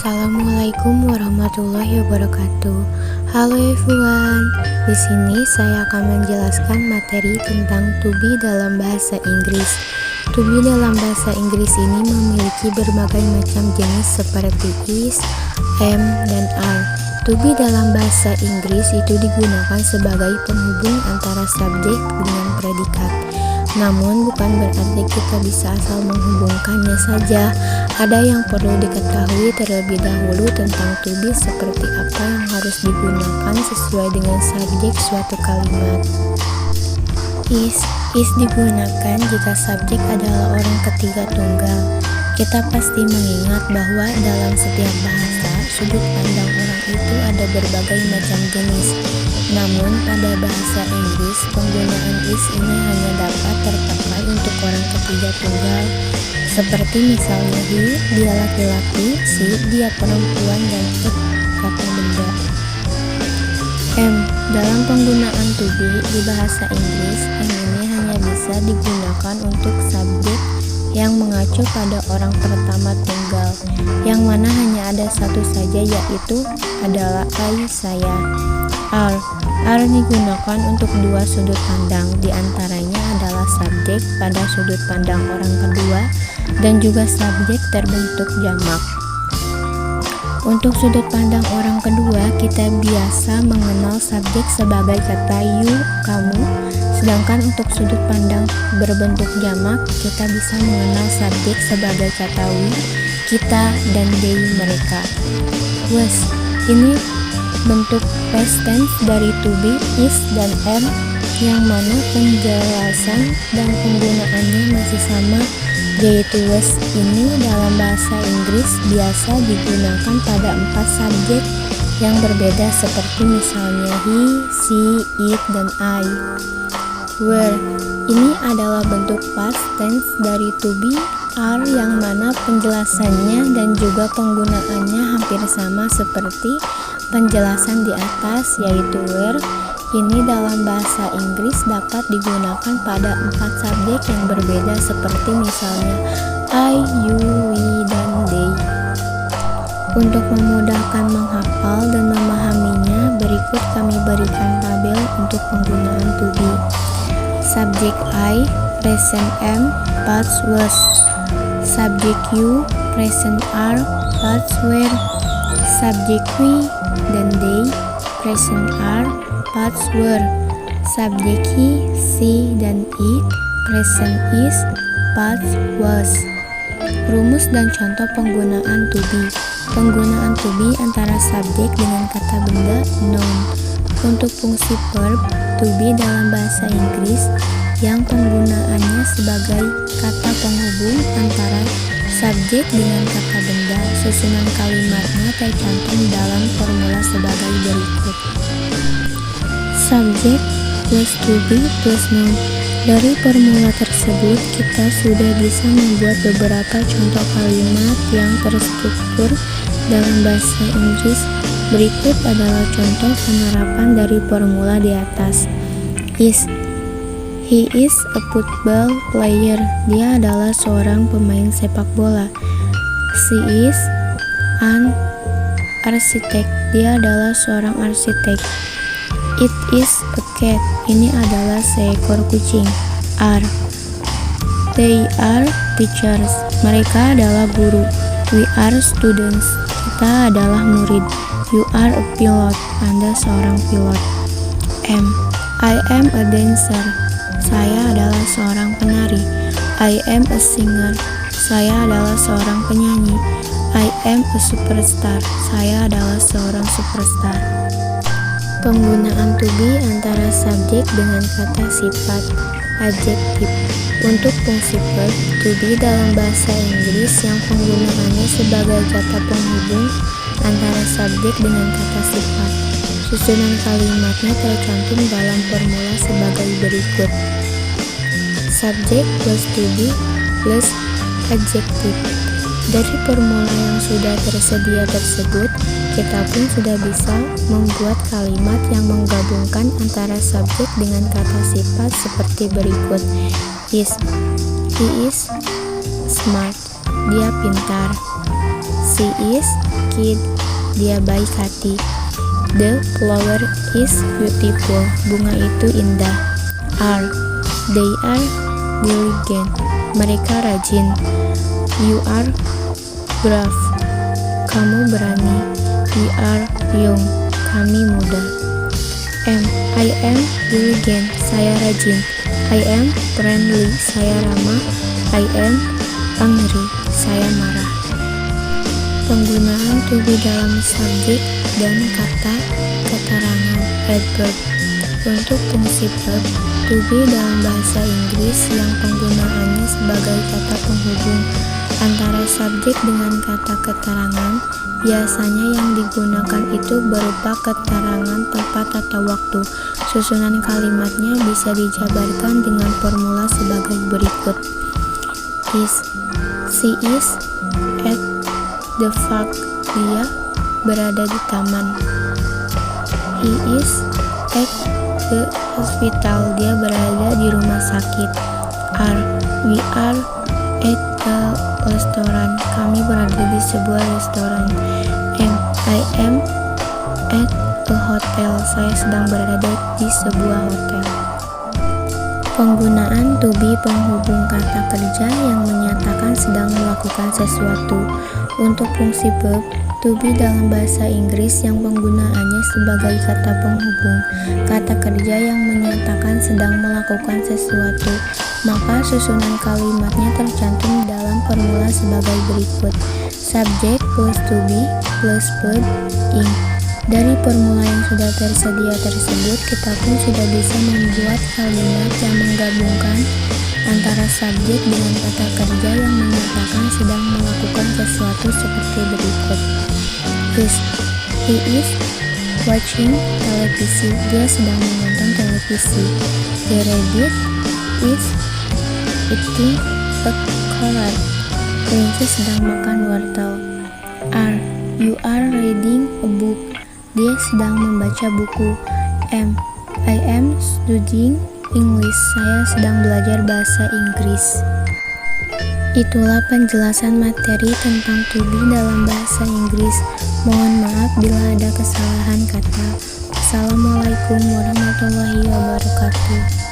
Assalamualaikum warahmatullahi wabarakatuh. Halo everyone. Di sini saya akan menjelaskan materi tentang to be dalam bahasa Inggris. To be dalam bahasa Inggris ini memiliki berbagai macam jenis seperti is, am, dan are. To be dalam bahasa Inggris itu digunakan sebagai penghubung antara subjek dengan predikat. Namun bukan berarti kita bisa asal menghubungkannya saja. Ada yang perlu diketahui terlebih dahulu tentang to be, seperti apa yang harus digunakan sesuai dengan subjek suatu kalimat. Is digunakan jika subjek adalah orang ketiga tunggal. Kita pasti mengingat bahwa dalam setiap bahasa, sudut pandang orang itu ada berbagai macam jenis. Namun pada bahasa Inggris, penggunaan is ini hanya dapat terpakai untuk orang ketiga tunggal. Seperti misalnya he, dia laki-laki, she, dia perempuan, dan it, kata benda. Am, dalam penggunaan to be di bahasa Inggris, am ini hanya bisa digunakan untuk subjek yang mengacu pada orang pertama tunggal, yang mana hanya ada satu saja, yaitu adalah I, saya. Are digunakan untuk dua sudut pandang, diantaranya adalah subjek pada sudut pandang orang kedua dan juga subjek terbentuk jamak. Untuk sudut pandang orang kedua, kita biasa mengenal subjek sebagai kata you, kamu, sedangkan untuk sudut pandang berbentuk jamak, kita bisa mengenal subjek sebagai kata we, kita, dan they, mereka. Was, ini bentuk past tense dari to be, is, dan am, yang mana penjelasan dan penggunaannya masih sama, yaitu was ini dalam bahasa Inggris biasa digunakan pada 4 subjek yang berbeda, seperti misalnya he, she, it, dan I. Were, ini adalah bentuk past tense dari to be, are, yang mana penjelasannya dan juga penggunaannya hampir sama seperti penjelasan di atas, yaitu were. Ini dalam bahasa Inggris dapat digunakan pada 4 subjek yang berbeda, seperti misalnya I, you, we, dan they. Untuk memudahkan menghafal dan memahaminya, berikut kami berikan tabel untuk penggunaan to be. Subjek I, present am, past was. Subjek you, present are, past were. Subjek we dan they, present are, past were. Subjek he, she, dan it, present is, past was. Rumus dan contoh penggunaan to be. Penggunaan to be antara subjek dengan kata benda noun. Untuk fungsi verb to be dalam bahasa Inggris yang penggunaannya sebagai kata penghubung antara subjek dengan kata benda, susunan kalimatnya tercantum dalam formula sebagai berikut. Subjek plus to be plus noun. Dari formula tersebut, kita sudah bisa membuat beberapa contoh kalimat yang terstruktur dalam bahasa Inggris. Berikut adalah contoh penerapan dari formula di atas. Is, he is a football player. Dia adalah seorang pemain sepak bola. She is an architect. Dia adalah seorang arsitek. It is a cat. Ini adalah seekor kucing. Are, they are teachers. Mereka adalah guru. We are students. Kita adalah murid. You are a pilot. Anda seorang pilot. I am a dancer. Saya adalah seorang penari. I am a singer. Saya adalah seorang penyanyi. I am a superstar. Saya adalah seorang superstar. Penggunaan to be antara subjek dengan kata sifat adjektif. Untuk fungsi verb to be dalam bahasa Inggris yang penggunaannya sebagai kata penghubung antara subjek dengan kata sifat. Susunan kalimatnya tercantum dalam formula sebagai berikut. Subjek plus to be plus adjektif. Dari formula yang sudah tersedia tersebut, kita pun sudah bisa membuat kalimat yang menggabungkan antara subjek dengan kata sifat seperti berikut. He is smart. Dia pintar. She is kind. Dia baik hati. The flower is beautiful. Bunga itu indah. They are diligent. Mereka rajin. You are brave. Kamu berani. We are young. Kami muda. I am diligent. Saya rajin. I am friendly. Saya ramah. I am angry. Saya marah. Penggunaan to be dalam subjek dan kata keterangan adverb. Untuk fungsi verb, to be dalam bahasa Inggris yang penggunaannya sebagai kata penghubung antara subjek dengan kata keterangan, biasanya yang digunakan itu berupa keterangan tempat atau waktu. Susunan kalimatnya bisa dijabarkan dengan formula sebagai berikut. She is at the park. Dia berada di taman. He is at the hospital. Dia berada di rumah sakit. We are at a restaurant. Kami berada di sebuah restoran. I am at a hotel. Saya sedang berada di sebuah hotel. Penggunaan to be penghubung kata kerja yang menyatakan sedang melakukan sesuatu. Untuk fungsi verb, to be dalam bahasa Inggris yang penggunaannya sebagai kata penghubung kata kerja yang menyatakan sedang melakukan sesuatu, maka susunan kalimatnya tercantum dalam formula sebagai berikut. Subject plus to be plus verb ing. Dari formula yang sudah tersedia tersebut, kita pun sudah bisa membuat kalimat yang menggabungkan antara subjek dengan kata kerja yang menyatakan sedang melakukan sesuatu seperti berikut. He is watching televisi. Dia sedang menonton televisi. The rabbit is eating a carrot. Kelinci sedang makan wortel. You are reading a book. Dia sedang membaca buku. I am studying English. Saya sedang belajar bahasa Inggris. Itulah penjelasan materi tentang to be dalam bahasa Inggris. Mohon maaf bila ada kesalahan kata. Assalamualaikum warahmatullahi wabarakatuh.